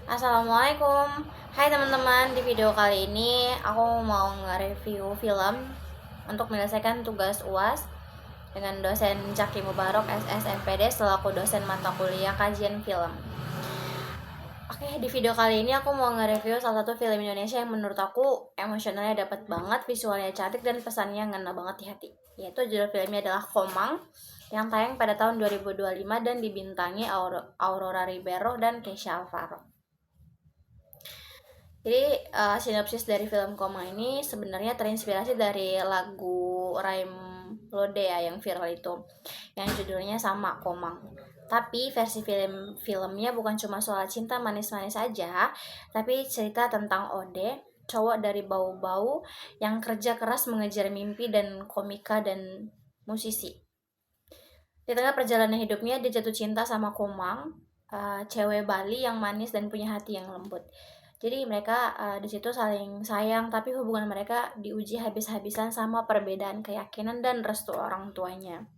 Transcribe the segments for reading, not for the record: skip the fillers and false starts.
Assalamualaikum. Hai teman-teman, di video kali ini aku mau nge-review film untuk menyelesaikan tugas UAS dengan dosen Caki Mubarok SSMPD selaku dosen mata kuliah kajian film. Oke, di video kali ini aku mau nge-review salah satu film Indonesia yang menurut aku emosionalnya dapat banget, visualnya cantik dan pesannya ngena banget di hati. Yaitu judul filmnya adalah Komang yang tayang pada tahun 2025 dan dibintangi Aurora Ribeiro dan Kesha Alvaro. Jadi sinopsis dari film Koma ini sebenarnya terinspirasi dari lagu Raim Lode ya yang viral itu, yang judulnya sama Komang. Tapi versi filmnya bukan cuma soal cinta manis-manis aja, tapi cerita tentang Ode, cowok dari Bau-Bau yang kerja keras mengejar mimpi dan komika dan musisi. Di tengah perjalanan hidupnya dia jatuh cinta sama Komang, cewek Bali yang manis dan punya hati yang lembut. Jadi mereka di situ saling sayang, tapi hubungan mereka diuji habis-habisan sama perbedaan keyakinan dan restu orang tuanya.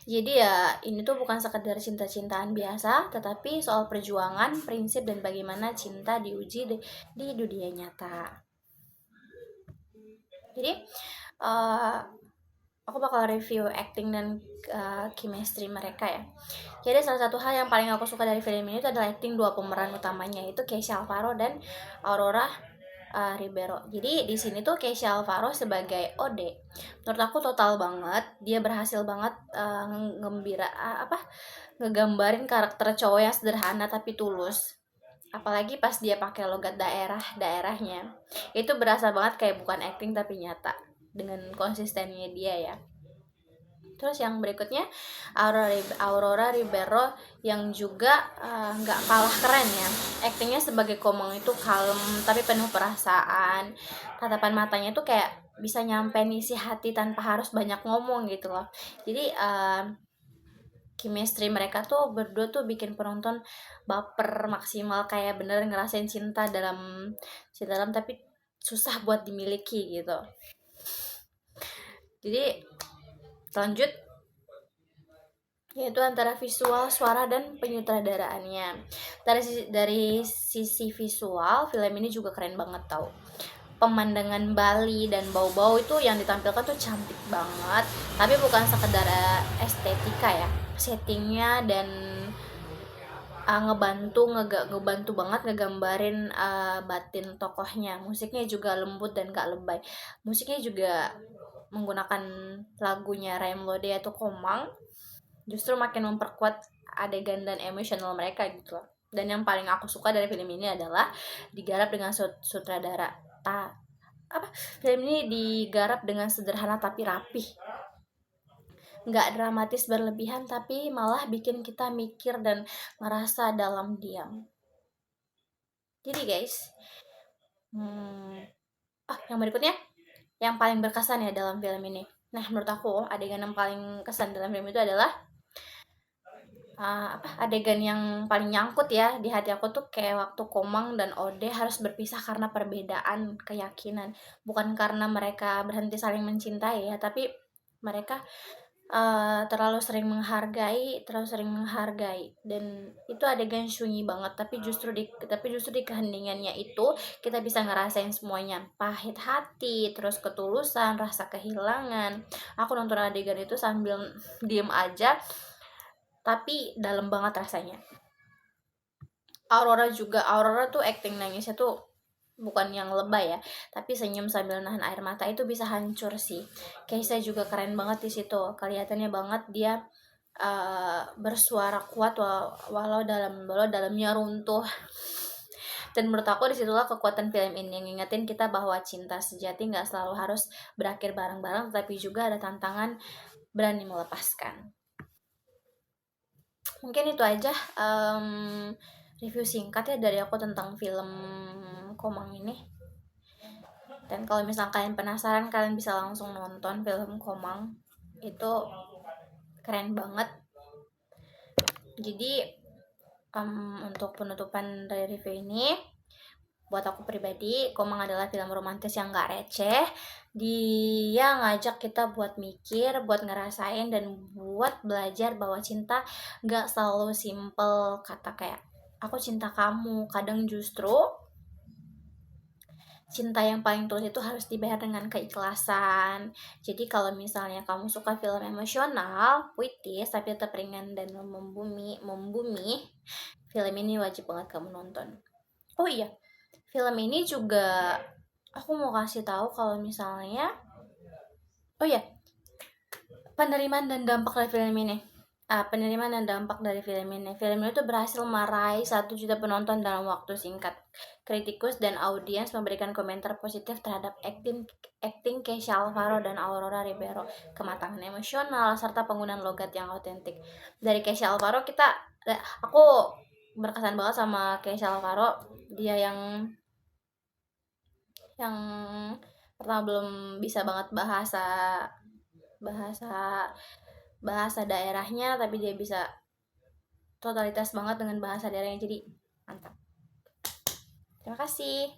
Jadi ya ini tuh bukan sekedar cinta-cintaan biasa, tetapi soal perjuangan, prinsip dan bagaimana cinta diuji di dunia nyata. Jadi uh, aku bakal review acting dan chemistry mereka ya. Jadi salah satu hal yang paling aku suka dari film ini itu adalah acting dua pemeran utamanya, yaitu Kesha Alvaro dan Aurora Ribeiro. Jadi di sini tuh Kesha Alvaro sebagai Ode, menurut aku total banget. Dia berhasil banget ngegambarin karakter cowok yang sederhana tapi tulus. Apalagi pas dia pakai logat daerahnya, itu berasa banget kayak bukan acting tapi nyata dengan konsistennya dia ya. Terus yang berikutnya Aurora Ribeiro yang juga nggak kalah keren ya. Aktingnya sebagai Komang itu kalem tapi penuh perasaan. Tatapan matanya tuh kayak bisa nyampein isi hati tanpa harus banyak ngomong gitu loh. Jadi chemistry mereka tuh berdua tuh bikin penonton baper maksimal, kayak bener ngerasain cinta dalam tapi susah buat dimiliki gitu. Jadi lanjut, yaitu antara visual, suara, dan penyutradaraannya. Dari sisi visual, film ini juga keren banget tau. Pemandangan Bali dan Bau-Bau itu yang ditampilkan tuh cantik banget, tapi bukan sekedar estetika ya. Settingnya dan ngebantu banget ngegambarin batin tokohnya. Musiknya juga lembut dan gak lebay. Musiknya juga menggunakan lagunya Raim Lode yaitu Komang, justru makin memperkuat adegan dan emosional mereka gitu loh. Dan yang paling aku suka dari film ini adalah digarap dengan sutradara film ini digarap dengan sederhana tapi rapih, nggak dramatis berlebihan, tapi malah bikin kita mikir dan ngerasa dalam diam. Jadi guys, yang berikutnya yang paling berkesan ya dalam film ini. Nah, menurut aku adegan yang paling kesan dalam film itu adalah adegan yang paling nyangkut ya di hati aku tuh, kayak waktu Komang dan Ode harus berpisah karena perbedaan keyakinan, bukan karena mereka berhenti saling mencintai ya, tapi mereka terlalu sering menghargai, dan itu adegan sunyi banget, tapi justru di keheningannya itu kita bisa ngerasain semuanya, pahit hati, terus ketulusan, rasa kehilangan. Aku nonton adegan itu sambil diem aja, tapi dalam banget rasanya. Aurora tuh acting nangisnya tuh bukan yang lebay ya, tapi senyum sambil nahan air mata itu bisa hancur sih. Keisha juga keren banget di situ, kelihatannya banget dia bersuara kuat walau dalamnya runtuh. Dan menurut aku disitulah kekuatan film ini, yang ngingetin kita bahwa cinta sejati nggak selalu harus berakhir bareng-bareng, tapi juga ada tantangan berani melepaskan. Mungkin itu aja review singkat ya dari aku tentang film Komang ini. Dan kalau misalnya kalian penasaran, kalian bisa langsung nonton film Komang, itu keren banget. Jadi untuk penutupan dari review ini, buat aku pribadi, Komang adalah film romantis yang gak receh. Dia ngajak kita buat mikir, buat ngerasain, dan buat belajar bahwa cinta gak selalu simple kata kayak Aku Cinta Kamu. Kadang justru cinta yang paling tulus itu harus dibayar dengan keikhlasan. Jadi kalau misalnya kamu suka film emosional, puitis, tapi tetap ringan dan membumi, film ini wajib banget kamu nonton. Oh iya, film ini juga aku mau kasih tahu kalau misalnya, oh iya, penerimaan dan dampak dari film ini. Penerimaan dan dampak dari film ini. Film ini tuh berhasil meraih 1 juta penonton dalam waktu singkat. Kritikus dan audiens memberikan komentar positif terhadap acting Kesha Alvaro dan Aurora Ribeiro, kematangan emosional, serta penggunaan logat yang autentik. Dari Kesha Alvaro aku berkesan banget sama Kesha Alvaro. Dia yang pertama belum bisa banget bahasa bahasa daerahnya, tapi dia bisa totalitas banget dengan bahasa daerahnya, jadi mantap. Terima kasih.